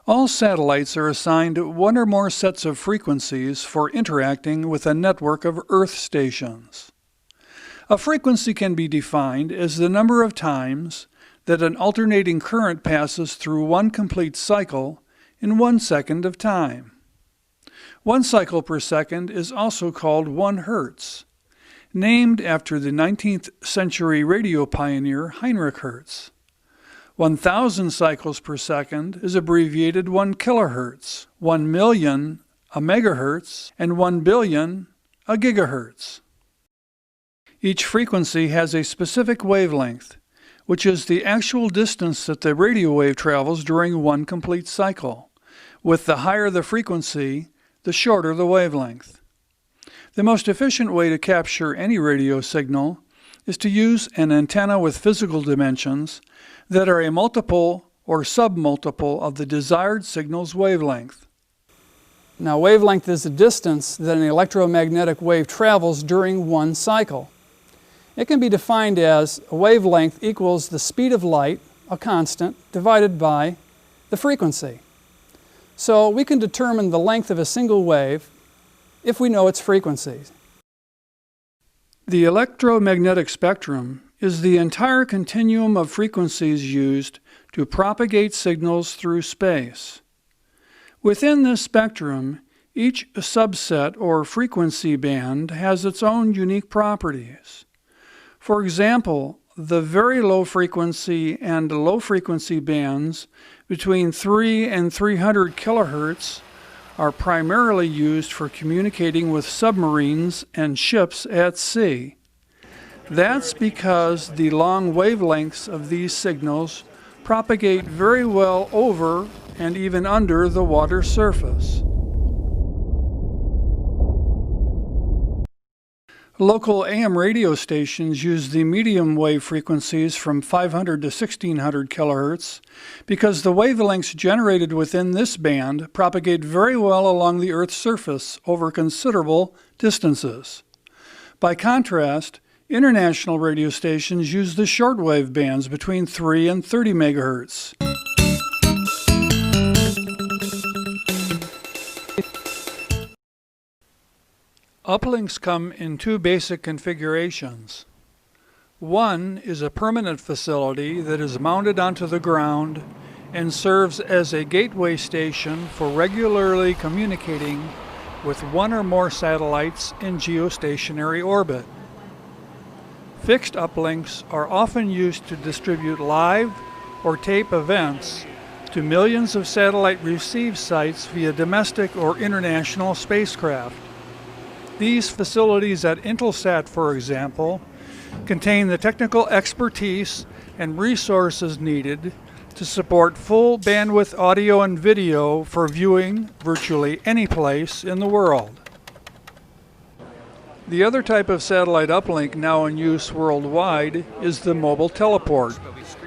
All satellites are assigned one or more sets of frequencies for interacting with a network of Earth stations. A frequency can be defined as the number of times that an alternating current passes through one complete cycle in 1 second of time. 1 cycle per second is also called 1 Hertz, named after the 19th century radio pioneer Heinrich Hertz. 1,000 cycles per second is abbreviated 1 kilohertz, 1 million a megahertz, and 1 billion a gigahertz. Each frequency has a specific wavelength, which is the actual distance that the radio wave travels during one complete cycle. With the higher the frequency, the shorter the wavelength. The most efficient way to capture any radio signal is to use an antenna with physical dimensions that are a multiple or submultiple of the desired signal's wavelength. Now, wavelength is the distance that an electromagnetic wave travels during one cycle. It can be defined as a wavelength equals the speed of light, a constant, divided by the frequency. So we can determine the length of a single wave if we know its frequency. The electromagnetic spectrum is the entire continuum of frequencies used to propagate signals through space. Within this spectrum, each subset or frequency band has its own unique properties. For example, the very low frequency and low frequency bands between 3 and 300 kilohertz are primarily used for communicating with submarines and ships at sea. That's because the long wavelengths of these signals propagate very well over and even under the water surface. Local AM radio stations use the medium wave frequencies from 500 to 1600 kilohertz because the wavelengths generated within this band propagate very well along the Earth's surface over considerable distances. By contrast, international radio stations use the shortwave bands between 3 and 30 megahertz. Uplinks come in two basic configurations. One is a permanent facility that is mounted onto the ground and serves as a gateway station for regularly communicating with one or more satellites in geostationary orbit. Fixed uplinks are often used to distribute live or tape events to millions of satellite receive sites via domestic or international spacecraft. These facilities at Intelsat, for example, contain the technical expertise and resources needed to support full bandwidth audio and video for viewing virtually any place in the world. The other type of satellite uplink now in use worldwide is the mobile teleport,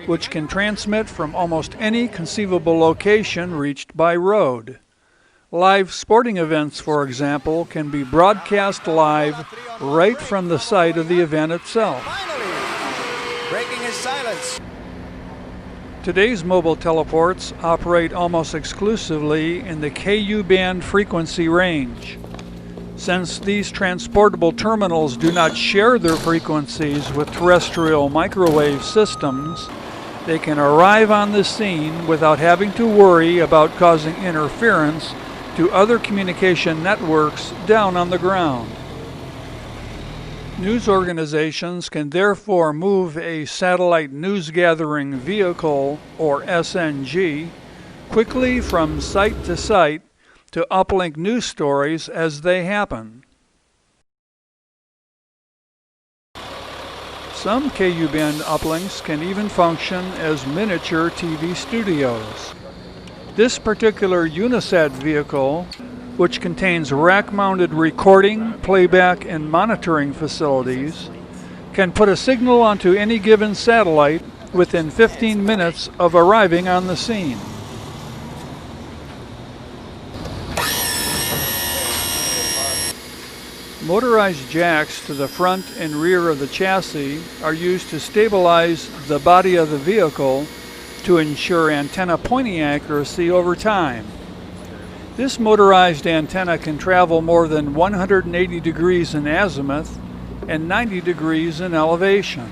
which can transmit from almost any conceivable location reached by road. Live sporting events, for example, can be broadcast live right from the site of the event itself. Finally, breaking his silence. Today's mobile teleports operate almost exclusively in the Ku band frequency range. Since these transportable terminals do not share their frequencies with terrestrial microwave systems, they can arrive on the scene without having to worry about causing interference to other communication networks down on the ground. News organizations can therefore move a satellite news gathering vehicle, or SNG, quickly from site to site to uplink news stories as they happen. Some Ku-band uplinks can even function as miniature TV studios. This particular Unisat vehicle, which contains rack-mounted recording, playback, and monitoring facilities, can put a signal onto any given satellite within 15 minutes of arriving on the scene. Motorized jacks to the front and rear of the chassis are used to stabilize the body of the vehicle to ensure antenna pointing accuracy over time. This motorized antenna can travel more than 180 degrees in azimuth and 90 degrees in elevation.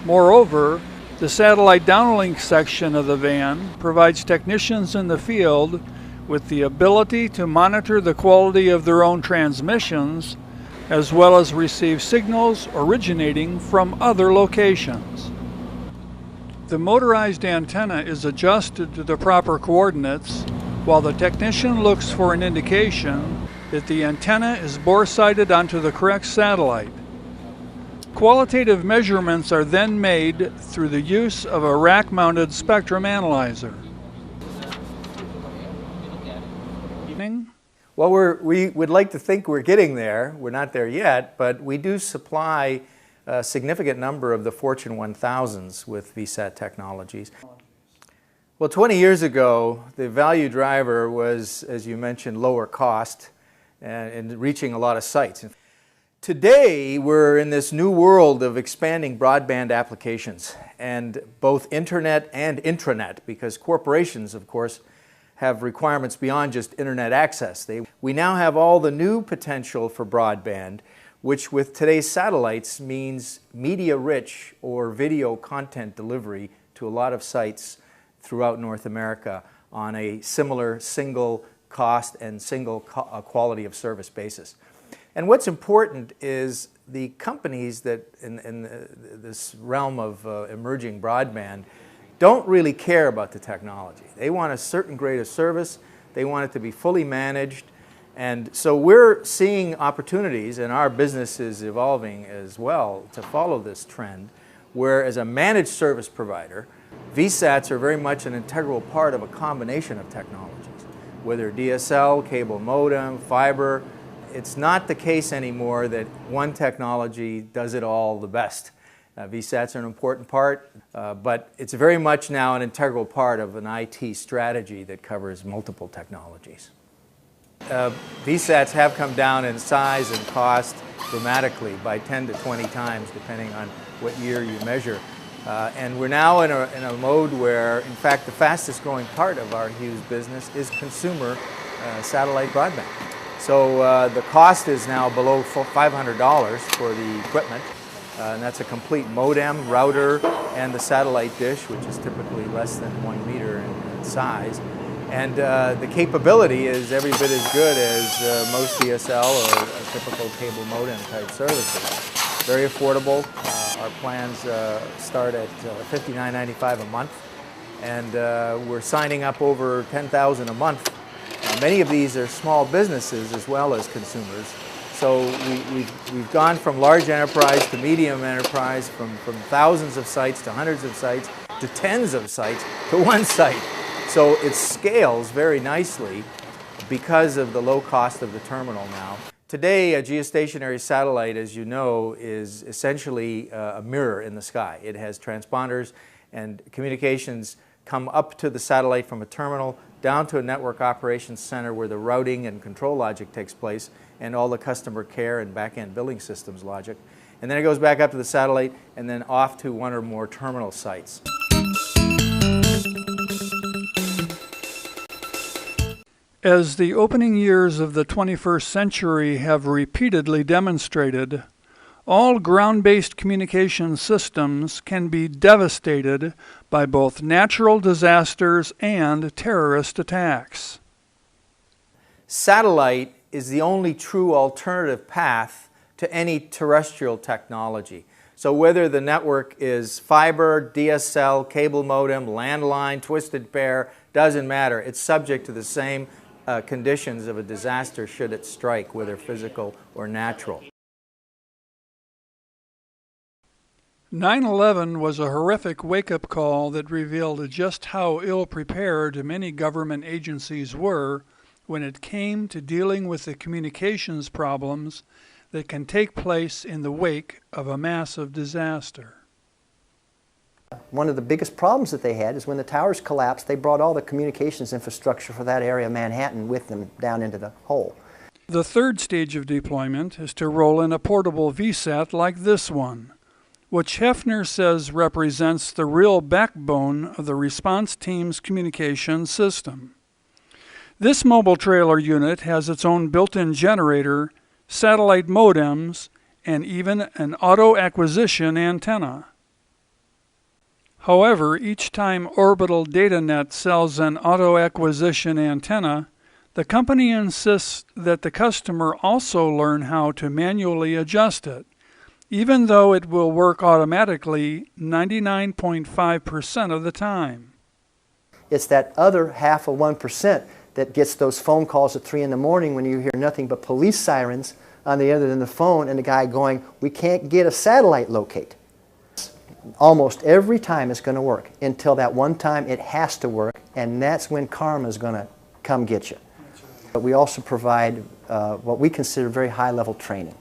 Moreover, the satellite downlink section of the van provides technicians in the field with the ability to monitor the quality of their own transmissions, as well as receive signals originating from other locations. The motorized antenna is adjusted to the proper coordinates, while the technician looks for an indication that the antenna is bore-sighted onto the correct satellite. Qualitative measurements are then made through the use of a rack-mounted spectrum analyzer. Well, we would like to think we're getting there. We're not there yet, but we do supply a significant number of the Fortune 1000s with VSAT technologies. Well, 20 years ago, the value driver was, as you mentioned, lower cost and reaching a lot of sites. Today, we're in this new world of expanding broadband applications, and both internet and intranet, because corporations, of course, have requirements beyond just internet access. We now have all the new potential for broadband, which with today's satellites means media-rich or video content delivery to a lot of sites throughout North America on a similar single cost and single quality of service basis. And what's important is the companies that in this realm of emerging broadband don't really care about the technology. They want a certain grade of service, they want it to be fully managed, and so we're seeing opportunities, and our business is evolving as well to follow this trend, where as a managed service provider, VSATs are very much an integral part of a combination of technologies, whether DSL, cable modem, fiber. It's not the case anymore that one technology does it all the best. VSATs are an important part, but it's very much now an integral part of an IT strategy that covers multiple technologies. VSATs have come down in size and cost dramatically by 10 to 20 times, depending on what year you measure. And we're now in a mode where, in fact, the fastest growing part of our Hughes business is consumer satellite broadband. So the cost is now below $500 for the equipment. And that's a complete modem, router, and the satellite dish, which is typically less than 1 meter in size. And the capability is every bit as good as most DSL or a typical cable modem type services. Very affordable. Our plans start at $59.95 a month, and we're signing up over 10,000 a month. Many of these are small businesses as well as consumers. So we've gone from large enterprise to medium enterprise, from thousands of sites to hundreds of sites to tens of sites to one site. So it scales very nicely because of the low cost of the terminal now. Today, a geostationary satellite, as you know, is essentially a mirror in the sky. It has transponders, and communications come up to the satellite from a terminal down to a network operations center where the routing and control logic takes place, and all the customer care and back-end billing systems logic. And then it goes back up to the satellite and then off to one or more terminal sites. As the opening years of the 21st century have repeatedly demonstrated, all ground-based communication systems can be devastated by both natural disasters and terrorist attacks. Satellite is the only true alternative path to any terrestrial technology. So whether the network is fiber, DSL, cable modem, landline, twisted pair, doesn't matter. It's subject to the same conditions of a disaster should it strike, whether physical or natural. 9/11 was a horrific wake-up call that revealed just how ill-prepared many government agencies were when it came to dealing with the communications problems that can take place in the wake of a massive disaster. One of the biggest problems that they had is when the towers collapsed, they brought all the communications infrastructure for that area of Manhattan with them down into the hole. The third stage of deployment is to roll in a portable VSAT like this one, which Hefner says represents the real backbone of the response team's communication system. This mobile trailer unit has its own built-in generator, satellite modems, and even an auto-acquisition antenna. However, each time Orbital DataNet sells an auto-acquisition antenna, the company insists that the customer also learn how to manually adjust it, even though it will work automatically 99.5% of the time. It's that other half of 1% that gets those phone calls at 3 in the morning when you hear nothing but police sirens on the other end of the phone and the guy going, "We can't get a satellite locate." Almost every time it's going to work until that one time it has to work, and that's when karma is going to come get you. But we also provide what we consider very high-level training,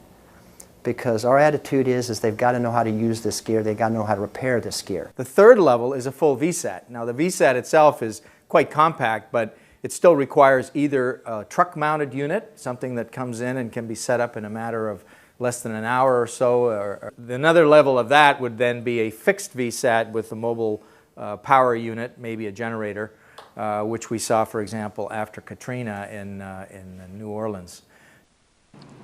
because our attitude is they've got to know how to use this gear, they've got to know how to repair this gear. The third level is a full VSAT. Now the VSAT itself is quite compact, but it still requires either a truck-mounted unit, something that comes in and can be set up in a matter of less than an hour or so. Or another level of that would then be a fixed VSAT with a mobile power unit, maybe a generator, which we saw, for example, after Katrina in New Orleans.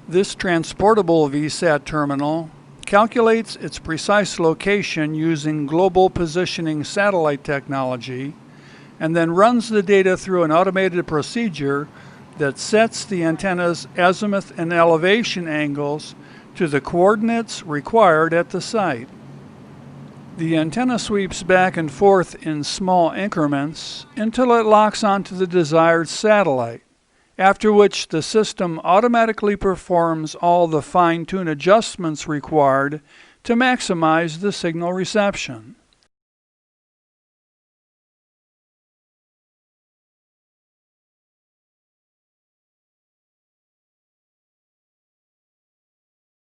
This transportable VSAT terminal calculates its precise location using global positioning satellite technology, and then runs the data through an automated procedure that sets the antenna's azimuth and elevation angles to the coordinates required at the site. The antenna sweeps back and forth in small increments until it locks onto the desired satellite, after which the system automatically performs all the fine-tune adjustments required to maximize the signal reception.